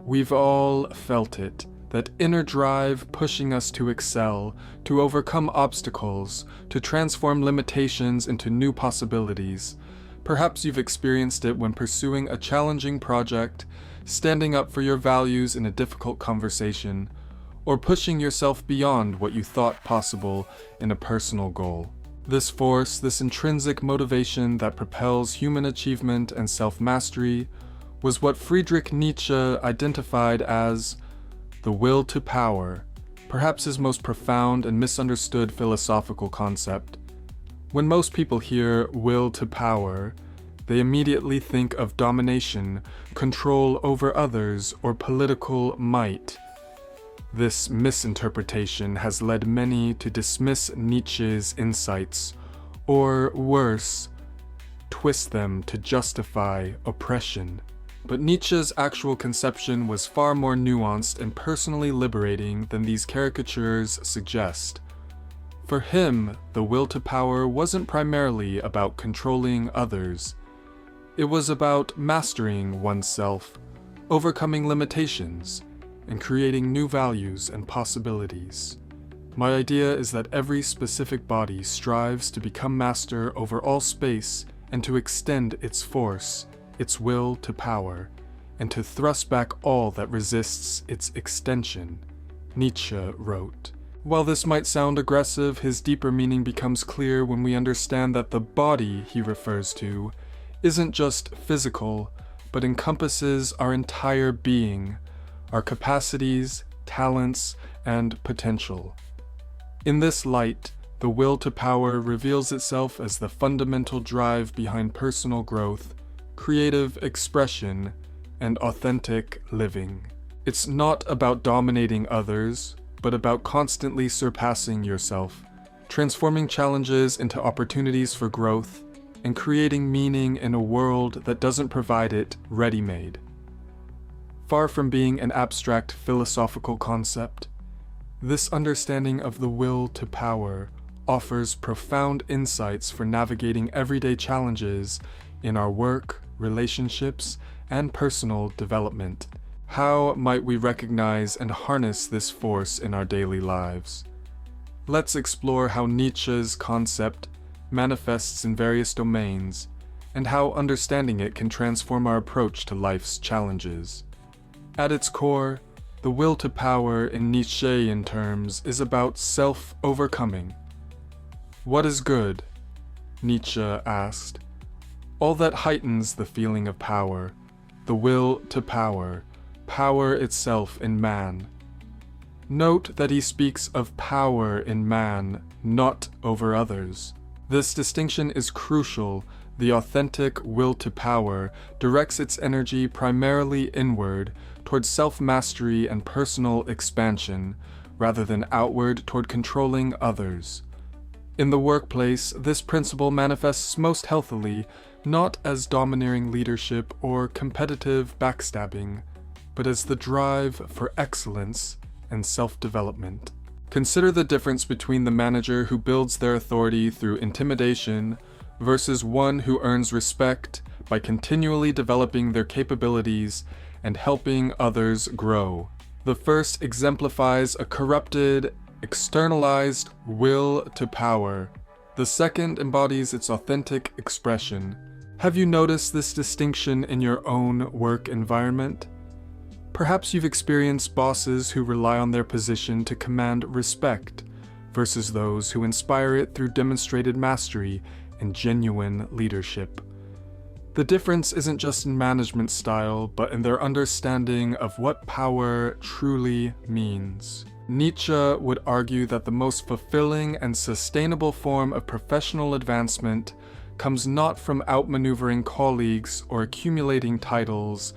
We've all felt it, that inner drive pushing us to excel, to overcome obstacles, to transform limitations into new possibilities. Perhaps you've experienced it when pursuing a challenging project, standing up for your values in a difficult conversation, or pushing yourself beyond what you thought possible in a personal goal. This force, this intrinsic motivation that propels human achievement and self-mastery, was what Friedrich Nietzsche identified as the will to power, perhaps his most profound and misunderstood philosophical concept. When most people hear will to power, they immediately think of domination, control over others, or political might. This misinterpretation has led many to dismiss Nietzsche's insights, or worse, twist them to justify oppression. But Nietzsche's actual conception was far more nuanced and personally liberating than these caricatures suggest. For him, the will to power wasn't primarily about controlling others. It was about mastering oneself, overcoming limitations, and creating new values and possibilities. My idea is that every specific body strives to become master over all space and to extend its force, its will to power, and to thrust back all that resists its extension, Nietzsche wrote. While this might sound aggressive, his deeper meaning becomes clear when we understand that the body he refers to isn't just physical, but encompasses our entire being, our capacities, talents, and potential. In this light, the will to power reveals itself as the fundamental drive behind personal growth, creative expression, and authentic living. It's not about dominating others, but about constantly surpassing yourself, transforming challenges into opportunities for growth, and creating meaning in a world that doesn't provide it ready-made. Far from being an abstract philosophical concept, this understanding of the will to power offers profound insights for navigating everyday challenges in our work, relationships, and personal development. How might we recognize and harness this force in our daily lives? Let's explore how Nietzsche's concept manifests in various domains, and how understanding it can transform our approach to life's challenges. At its core, the will to power in Nietzschean terms is about self-overcoming. What is good? Nietzsche asked. All that heightens the feeling of power, the will to power, power itself in man. Note that he speaks of power in man, not over others. This distinction is crucial. The authentic will to power directs its energy primarily inward, towards self-mastery and personal expansion, rather than outward toward controlling others. In the workplace, this principle manifests most healthily, not as domineering leadership or competitive backstabbing, but as the drive for excellence and self-development. Consider the difference between the manager who builds their authority through intimidation versus one who earns respect by continually developing their capabilities and helping others grow. The first exemplifies a corrupted, externalized will to power. The second embodies its authentic expression. Have you noticed this distinction in your own work environment? Perhaps you've experienced bosses who rely on their position to command respect, versus those who inspire it through demonstrated mastery and genuine leadership. The difference isn't just in management style, but in their understanding of what power truly means. Nietzsche would argue that the most fulfilling and sustainable form of professional advancement comes not from outmaneuvering colleagues or accumulating titles,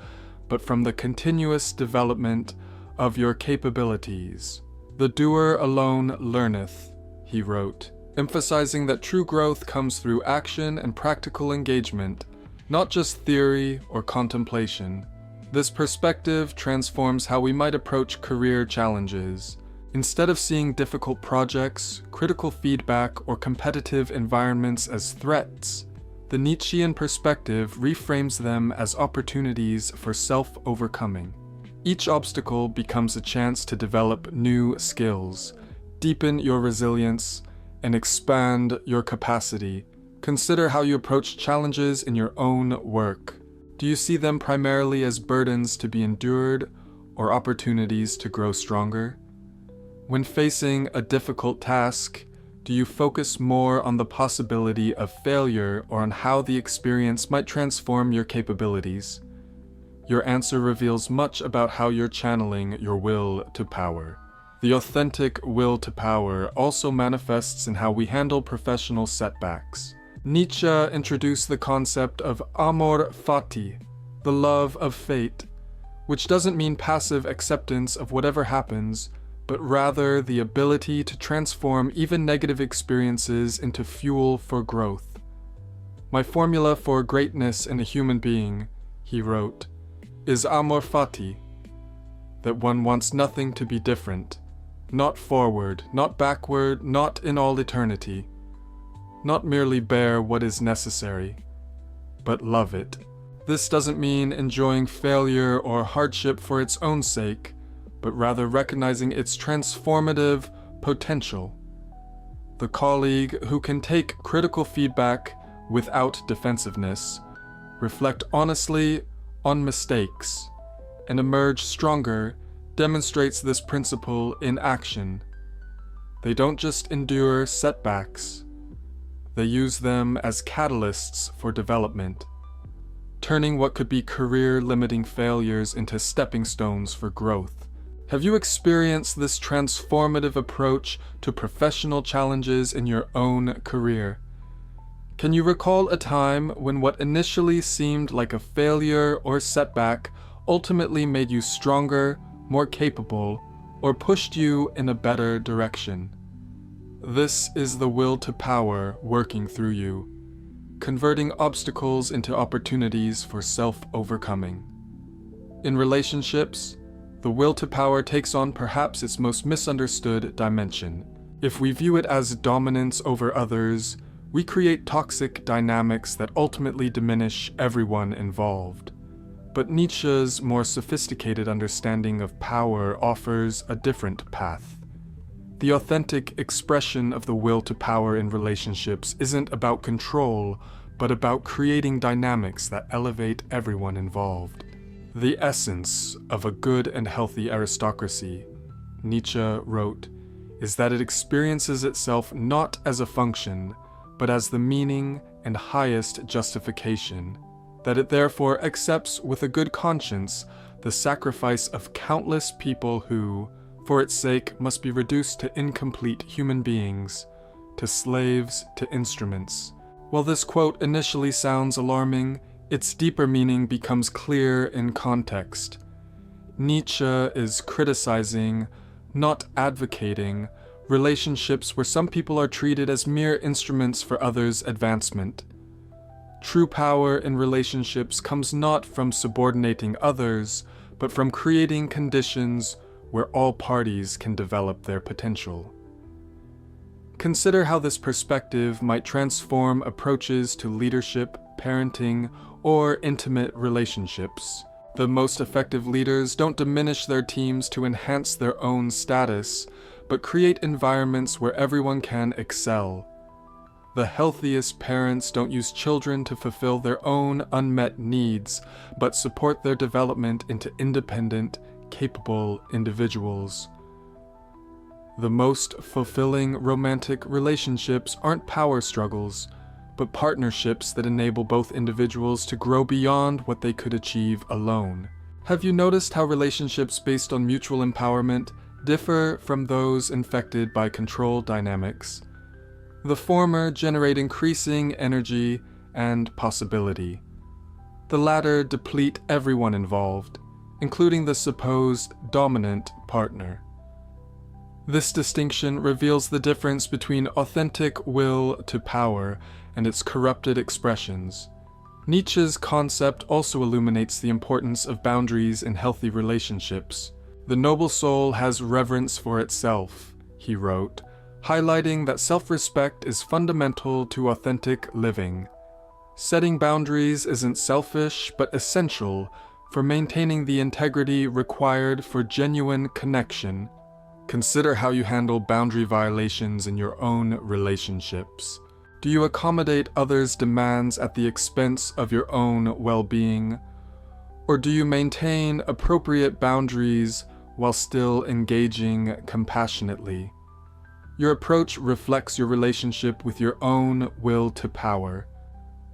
but from the continuous development of your capabilities. The doer alone learneth, he wrote, emphasizing that true growth comes through action and practical engagement, not just theory or contemplation. This perspective transforms how we might approach career challenges. Instead of seeing difficult projects, critical feedback, or competitive environments as threats, the Nietzschean perspective reframes them as opportunities for self-overcoming. Each obstacle becomes a chance to develop new skills, deepen your resilience, and expand your capacity. Consider how you approach challenges in your own work. Do you see them primarily as burdens to be endured or opportunities to grow stronger? When facing a difficult task, do you focus more on the possibility of failure or on how the experience might transform your capabilities? Your answer reveals much about how you're channeling your will to power. The authentic will to power also manifests in how we handle professional setbacks. Nietzsche introduced the concept of amor fati, the love of fate, which doesn't mean passive acceptance of whatever happens, but rather the ability to transform even negative experiences into fuel for growth. My formula for greatness in a human being, he wrote, is amor fati, that one wants nothing to be different, not forward, not backward, not in all eternity, not merely bear what is necessary, but love it. This doesn't mean enjoying failure or hardship for its own sake, but rather recognizing its transformative potential. The colleague who can take critical feedback without defensiveness, reflect honestly on mistakes, and emerge stronger demonstrates this principle in action. They don't just endure setbacks, they use them as catalysts for development, turning what could be career-limiting failures into stepping stones for growth. Have you experienced this transformative approach to professional challenges in your own career? Can you recall a time when what initially seemed like a failure or setback ultimately made you stronger, more capable, or pushed you in a better direction? This is the will to power working through you, converting obstacles into opportunities for self-overcoming. In relationships, the will to power takes on perhaps its most misunderstood dimension. If we view it as dominance over others, we create toxic dynamics that ultimately diminish everyone involved. But Nietzsche's more sophisticated understanding of power offers a different path. The authentic expression of the will to power in relationships isn't about control, but about creating dynamics that elevate everyone involved. The essence of a good and healthy aristocracy, Nietzsche wrote, is that it experiences itself not as a function, but as the meaning and highest justification, that it therefore accepts with a good conscience the sacrifice of countless people who, for its sake, must be reduced to incomplete human beings, to slaves, to instruments. While this quote initially sounds alarming, its deeper meaning becomes clear in context. Nietzsche is criticizing, not advocating, relationships where some people are treated as mere instruments for others' advancement. True power in relationships comes not from subordinating others, but from creating conditions where all parties can develop their potential. Consider how this perspective might transform approaches to leadership, parenting, or intimate relationships. The most effective leaders don't diminish their teams to enhance their own status, but create environments where everyone can excel. The healthiest parents don't use children to fulfill their own unmet needs, but support their development into independent, capable individuals. The most fulfilling romantic relationships aren't power struggles, but partnerships that enable both individuals to grow beyond what they could achieve alone. Have you noticed how relationships based on mutual empowerment differ from those infected by control dynamics? The former generate increasing energy and possibility. The latter deplete everyone involved, including the supposed dominant partner. This distinction reveals the difference between authentic will to power and its corrupted expressions. Nietzsche's concept also illuminates the importance of boundaries in healthy relationships. The noble soul has reverence for itself, he wrote, highlighting that self-respect is fundamental to authentic living. Setting boundaries isn't selfish, but essential for maintaining the integrity required for genuine connection. Consider how you handle boundary violations in your own relationships. Do you accommodate others' demands at the expense of your own well-being? Or do you maintain appropriate boundaries while still engaging compassionately? Your approach reflects your relationship with your own will to power,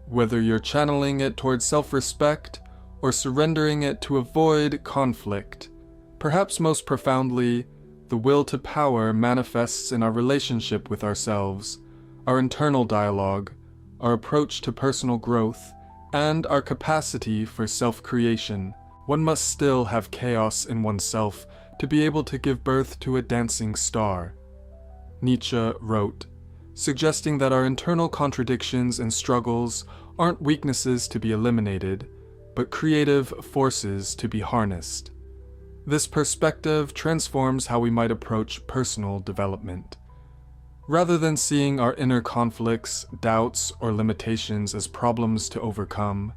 whether you're channeling it towards self-respect or surrendering it to avoid conflict. Perhaps most profoundly, the will to power manifests in our relationship with ourselves, our internal dialogue, our approach to personal growth, and our capacity for self-creation. One must still have chaos in oneself to be able to give birth to a dancing star. Nietzsche wrote, suggesting that our internal contradictions and struggles aren't weaknesses to be eliminated, but creative forces to be harnessed. This perspective transforms how we might approach personal development. Rather than seeing our inner conflicts, doubts, or limitations as problems to overcome,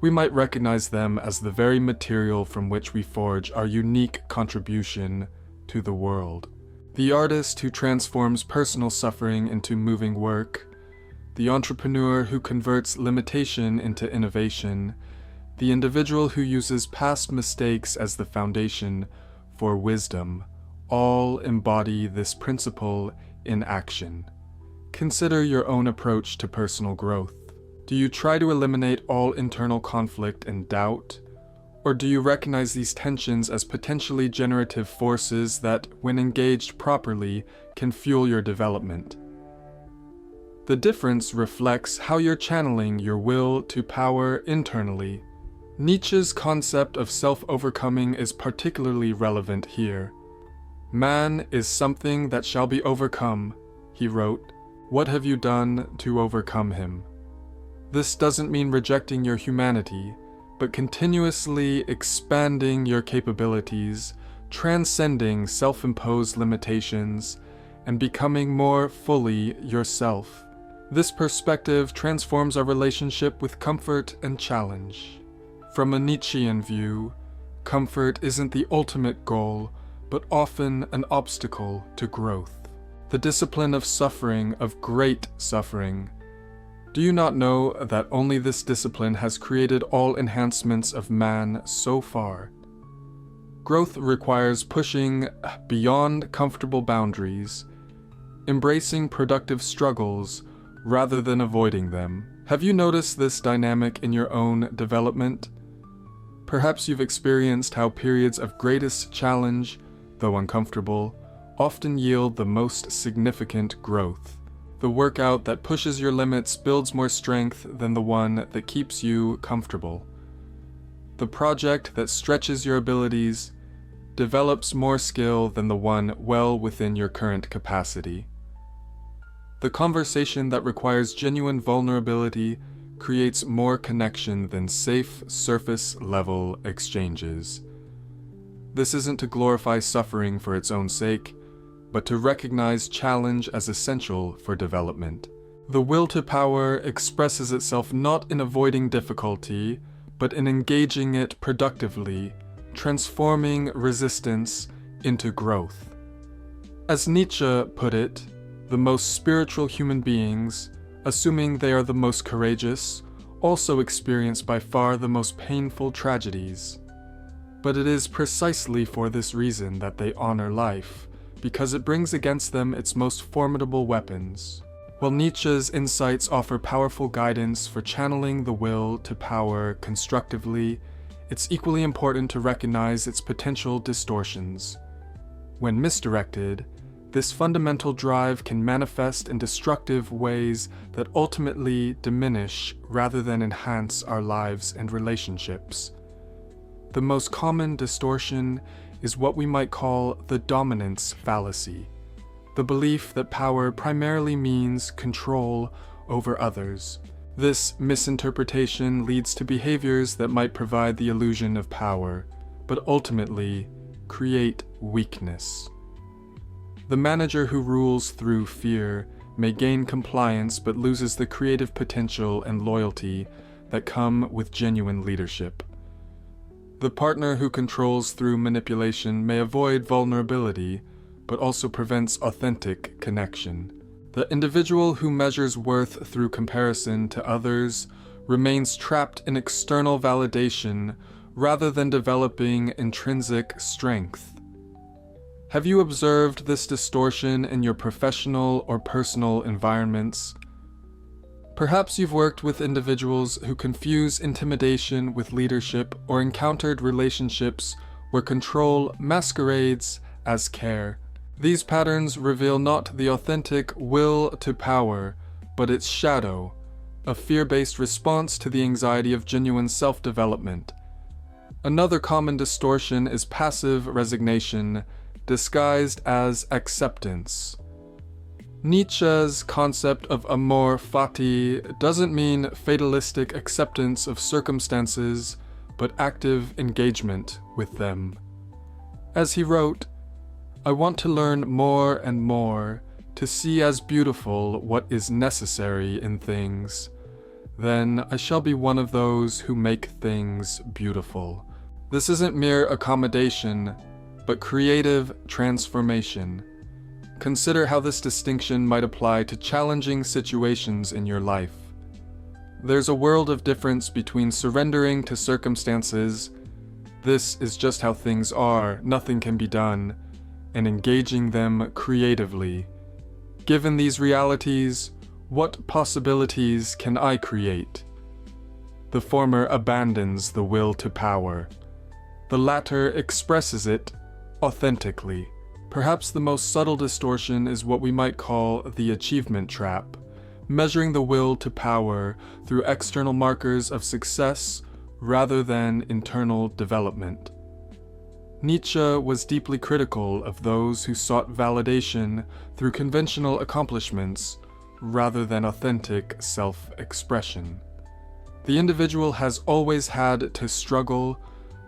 we might recognize them as the very material from which we forge our unique contribution to the world. The artist who transforms personal suffering into moving work, the entrepreneur who converts limitation into innovation, the individual who uses past mistakes as the foundation for wisdom, all embody this principle in action. Consider your own approach to personal growth. Do you try to eliminate all internal conflict and doubt? Or do you recognize these tensions as potentially generative forces that, when engaged properly, can fuel your development? The difference reflects how you're channeling your will to power internally. Nietzsche's concept of self-overcoming is particularly relevant here. Man is something that shall be overcome, he wrote. What have you done to overcome him? This doesn't mean rejecting your humanity, but continuously expanding your capabilities, transcending self-imposed limitations, and becoming more fully yourself. This perspective transforms our relationship with comfort and challenge. From a Nietzschean view, comfort isn't the ultimate goal, but often an obstacle to growth. The discipline of suffering, of great suffering. Do you not know that only this discipline has created all enhancements of man so far? Growth requires pushing beyond comfortable boundaries, embracing productive struggles rather than avoiding them. Have you noticed this dynamic in your own development? Perhaps you've experienced how periods of greatest challenge, though uncomfortable, often yield the most significant growth. The workout that pushes your limits builds more strength than the one that keeps you comfortable. The project that stretches your abilities develops more skill than the one well within your current capacity. The conversation that requires genuine vulnerability creates more connection than safe, surface-level exchanges. This isn't to glorify suffering for its own sake, but to recognize challenge as essential for development. The will to power expresses itself not in avoiding difficulty, but in engaging it productively, transforming resistance into growth. As Nietzsche put it, the most spiritual human beings, assuming they are the most courageous, also experience by far the most painful tragedies. But it is precisely for this reason that they honor life, because it brings against them its most formidable weapons. While Nietzsche's insights offer powerful guidance for channeling the will to power constructively, it's equally important to recognize its potential distortions. When misdirected, this fundamental drive can manifest in destructive ways that ultimately diminish rather than enhance our lives and relationships. The most common distortion is what we might call the dominance fallacy, the belief that power primarily means control over others. This misinterpretation leads to behaviors that might provide the illusion of power, but ultimately create weakness. The manager who rules through fear may gain compliance but loses the creative potential and loyalty that come with genuine leadership. The partner who controls through manipulation may avoid vulnerability, but also prevents authentic connection. The individual who measures worth through comparison to others remains trapped in external validation rather than developing intrinsic strength. Have you observed this distortion in your professional or personal environments? Perhaps you've worked with individuals who confuse intimidation with leadership or encountered relationships where control masquerades as care. These patterns reveal not the authentic will to power, but its shadow, a fear-based response to the anxiety of genuine self-development. Another common distortion is passive resignation, disguised as acceptance. Nietzsche's concept of amor fati doesn't mean fatalistic acceptance of circumstances, but active engagement with them. As he wrote, "I want to learn more and more, to see as beautiful what is necessary in things. Then I shall be one of those who make things beautiful." This isn't mere accommodation, but creative transformation. Consider how this distinction might apply to challenging situations in your life. There's a world of difference between surrendering to circumstances, "this is just how things are, nothing can be done," and engaging them creatively. Given these realities, what possibilities can I create? The former abandons the will to power. The latter expresses it authentically. Perhaps the most subtle distortion is what we might call the achievement trap, measuring the will to power through external markers of success rather than internal development. Nietzsche was deeply critical of those who sought validation through conventional accomplishments rather than authentic self-expression. The individual has always had to struggle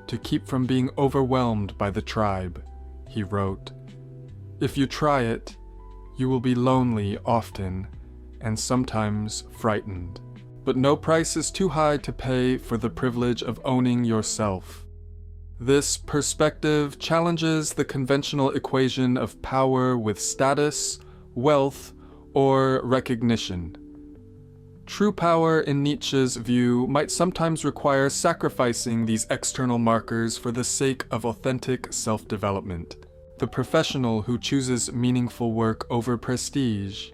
to keep from being overwhelmed by the tribe, he wrote. If you try it, you will be lonely often, and sometimes frightened. But no price is too high to pay for the privilege of owning yourself. This perspective challenges the conventional equation of power with status, wealth, or recognition. True power, in Nietzsche's view, might sometimes require sacrificing these external markers for the sake of authentic self-development. The professional who chooses meaningful work over prestige.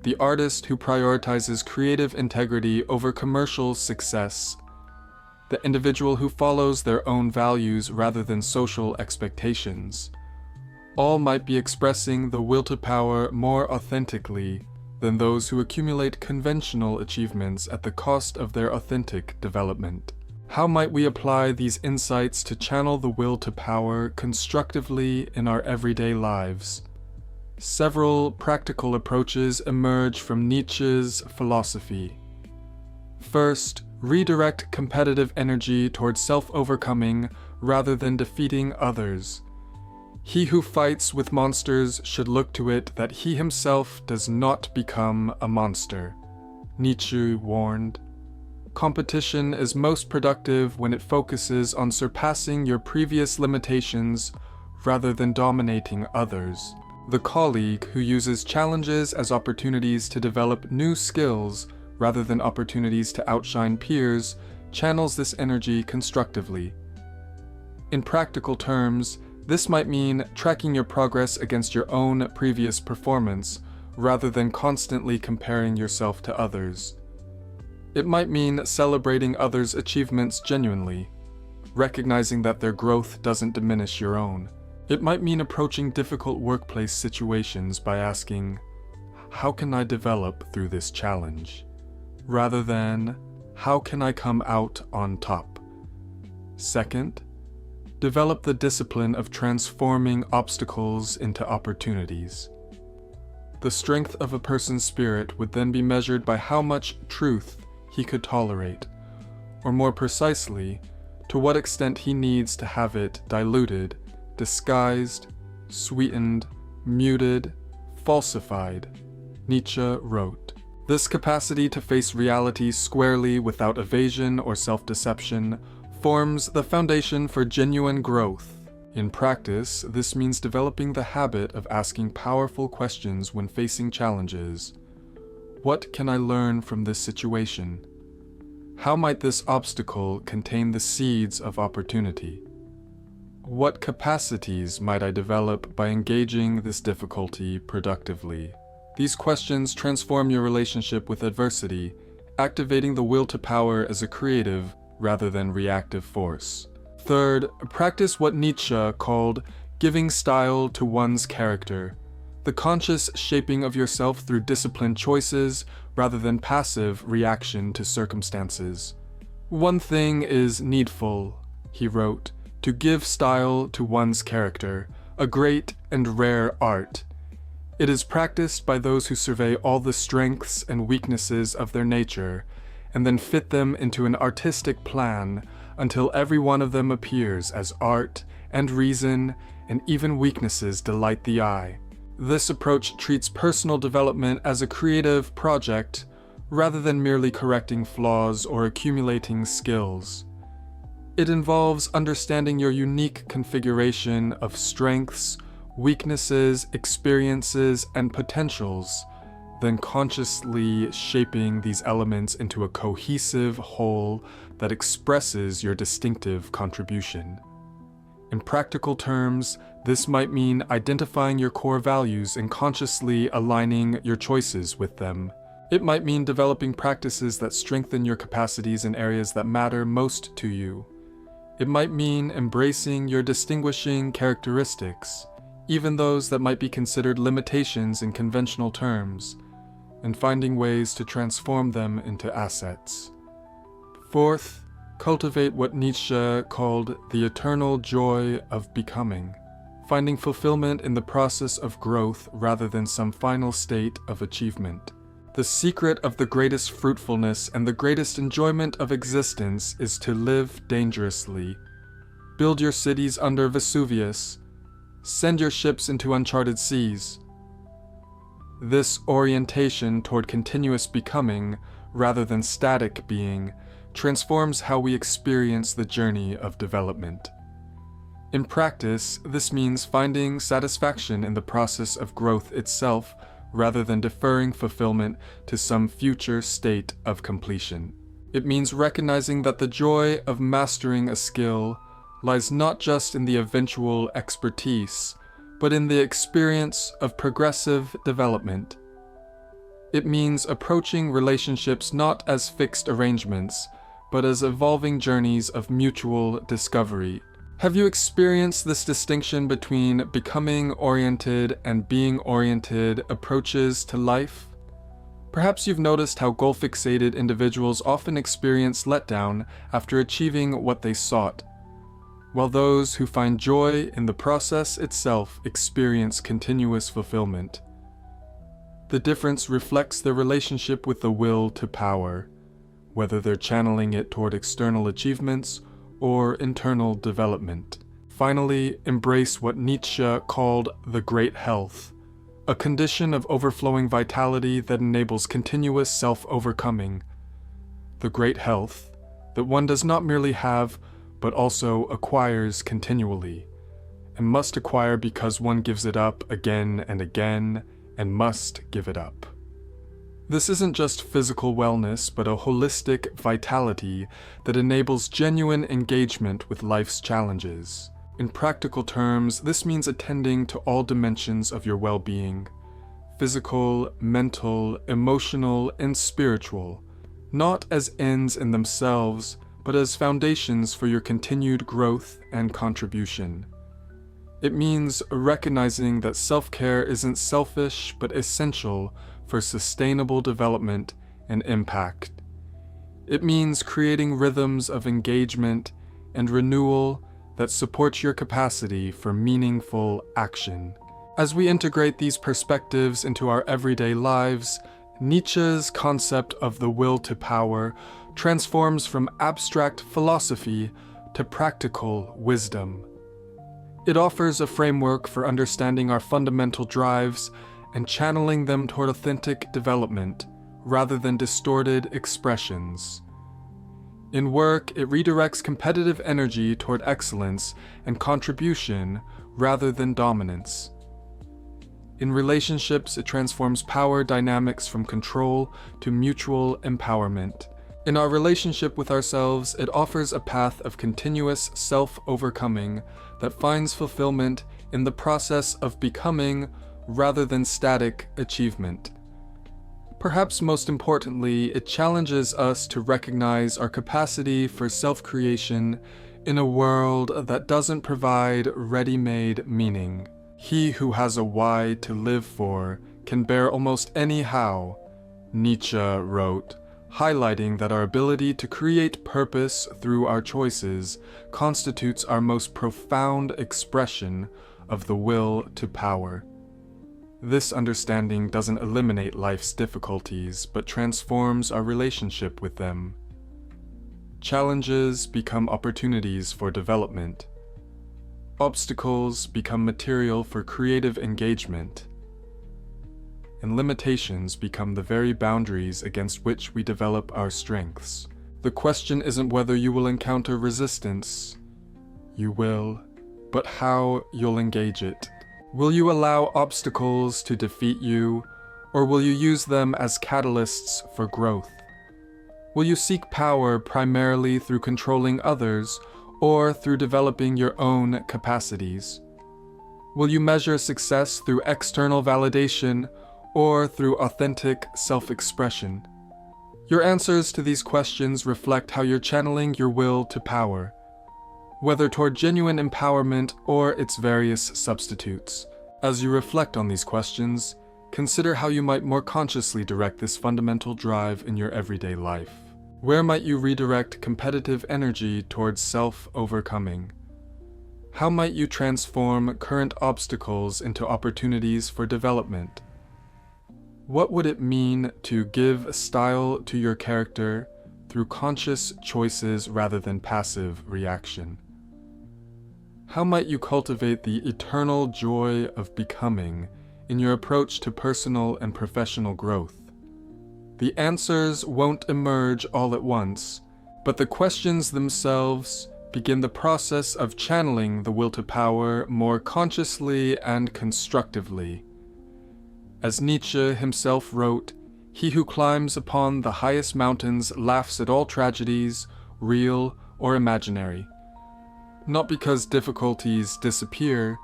The artist who prioritizes creative integrity over commercial success. The individual who follows their own values rather than social expectations. All might be expressing the will to power more authentically than those who accumulate conventional achievements at the cost of their authentic development. How might we apply these insights to channel the will to power constructively in our everyday lives? Several practical approaches emerge from Nietzsche's philosophy. First, redirect competitive energy towards self-overcoming rather than defeating others. He who fights with monsters should look to it that he himself does not become a monster, Nietzsche warned. Competition is most productive when it focuses on surpassing your previous limitations rather than dominating others. The colleague who uses challenges as opportunities to develop new skills rather than opportunities to outshine peers channels this energy constructively. In practical terms, this might mean tracking your progress against your own previous performance rather than constantly comparing yourself to others. It might mean celebrating others' achievements genuinely, recognizing that their growth doesn't diminish your own. It might mean approaching difficult workplace situations by asking, "How can I develop through this challenge?" rather than, "How can I come out on top?" Second, develop the discipline of transforming obstacles into opportunities. The strength of a person's spirit would then be measured by how much truth he could tolerate, or more precisely, to what extent he needs to have it diluted, disguised, sweetened, muted, falsified, Nietzsche wrote. This capacity to face reality squarely without evasion or self-deception forms the foundation for genuine growth. In practice, this means developing the habit of asking powerful questions when facing challenges. What can I learn from this situation? How might this obstacle contain the seeds of opportunity? What capacities might I develop by engaging this difficulty productively? These questions transform your relationship with adversity, activating the will to power as a creative rather than reactive force. Third, practice what Nietzsche called giving style to one's character, the conscious shaping of yourself through disciplined choices rather than passive reaction to circumstances. One thing is needful, he wrote, to give style to one's character, a great and rare art. It is practiced by those who survey all the strengths and weaknesses of their nature, and then fit them into an artistic plan until every one of them appears as art and reason, and even weaknesses delight the eye. This approach treats personal development as a creative project rather than merely correcting flaws or accumulating skills. It involves understanding your unique configuration of strengths, weaknesses, experiences, and potentials, then consciously shaping these elements into a cohesive whole that expresses your distinctive contribution. In practical terms, this might mean identifying your core values and consciously aligning your choices with them. It might mean developing practices that strengthen your capacities in areas that matter most to you. It might mean embracing your distinguishing characteristics, even those that might be considered limitations in conventional terms, and finding ways to transform them into assets. Fourth, cultivate what Nietzsche called the eternal joy of becoming, finding fulfillment in the process of growth rather than some final state of achievement. The secret of the greatest fruitfulness and the greatest enjoyment of existence is to live dangerously. Build your cities under Vesuvius. Send your ships into uncharted seas. This orientation toward continuous becoming, rather than static being, transforms how we experience the journey of development. In practice, this means finding satisfaction in the process of growth itself rather than deferring fulfillment to some future state of completion. It means recognizing that the joy of mastering a skill lies not just in the eventual expertise, but in the experience of progressive development. It means approaching relationships not as fixed arrangements, but as evolving journeys of mutual discovery. Have you experienced this distinction between becoming-oriented and being-oriented approaches to life? Perhaps you've noticed how goal-fixated individuals often experience letdown after achieving what they sought, while those who find joy in the process itself experience continuous fulfillment. The difference reflects their relationship with the will to power, whether they're channeling it toward external achievements or internal development. Finally, embrace what Nietzsche called the great health, a condition of overflowing vitality that enables continuous self-overcoming. The great health that one does not merely have, but also acquires continually, and must acquire because one gives it up again and again, and must give it up. This isn't just physical wellness, but a holistic vitality that enables genuine engagement with life's challenges. In practical terms, this means attending to all dimensions of your well-being, physical, mental, emotional, and spiritual, not as ends in themselves, but as foundations for your continued growth and contribution. It means recognizing that self-care isn't selfish, but essential for sustainable development and impact. It means creating rhythms of engagement and renewal that support your capacity for meaningful action. As we integrate these perspectives into our everyday lives, Nietzsche's concept of the will to power transforms from abstract philosophy to practical wisdom. It offers a framework for understanding our fundamental drives and channeling them toward authentic development rather than distorted expressions. In work, it redirects competitive energy toward excellence and contribution rather than dominance. In relationships, it transforms power dynamics from control to mutual empowerment. In our relationship with ourselves, it offers a path of continuous self-overcoming that finds fulfillment in the process of becoming rather than static achievement. Perhaps most importantly, it challenges us to recognize our capacity for self-creation in a world that doesn't provide ready-made meaning. He who has a why to live for can bear almost any how, Nietzsche wrote, highlighting that our ability to create purpose through our choices constitutes our most profound expression of the will to power. This understanding doesn't eliminate life's difficulties, but transforms our relationship with them. Challenges become opportunities for development. Obstacles become material for creative engagement. And limitations become the very boundaries against which we develop our strengths. The question isn't whether you will encounter resistance. You will, but how you'll engage it. Will you allow obstacles to defeat you, or will you use them as catalysts for growth? Will you seek power primarily through controlling others, or through developing your own capacities? Will you measure success through external validation, or through authentic self-expression? Your answers to these questions reflect how you're channeling your will to power, whether toward genuine empowerment or its various substitutes. As you reflect on these questions, consider how you might more consciously direct this fundamental drive in your everyday life. Where might you redirect competitive energy towards self-overcoming? How might you transform current obstacles into opportunities for development? What would it mean to give style to your character through conscious choices rather than passive reaction? How might you cultivate the eternal joy of becoming in your approach to personal and professional growth? The answers won't emerge all at once, but the questions themselves begin the process of channeling the will to power more consciously and constructively. As Nietzsche himself wrote, "He who climbs upon the highest mountains laughs at all tragedies, real or imaginary." Not because difficulties disappear,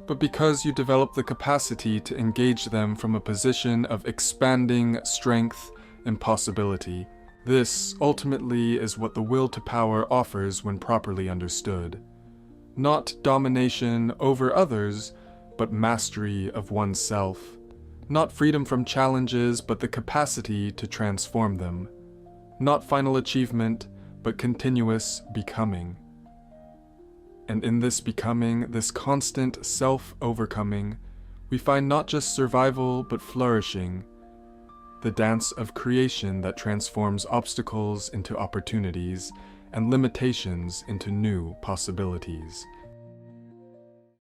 but because you develop the capacity to engage them from a position of expanding strength and possibility. This, ultimately, is what the will to power offers when properly understood. Not domination over others, but mastery of oneself. Not freedom from challenges, but the capacity to transform them. Not final achievement, but continuous becoming. And in this becoming, this constant self-overcoming, we find not just survival, but flourishing, the dance of creation that transforms obstacles into opportunities and limitations into new possibilities.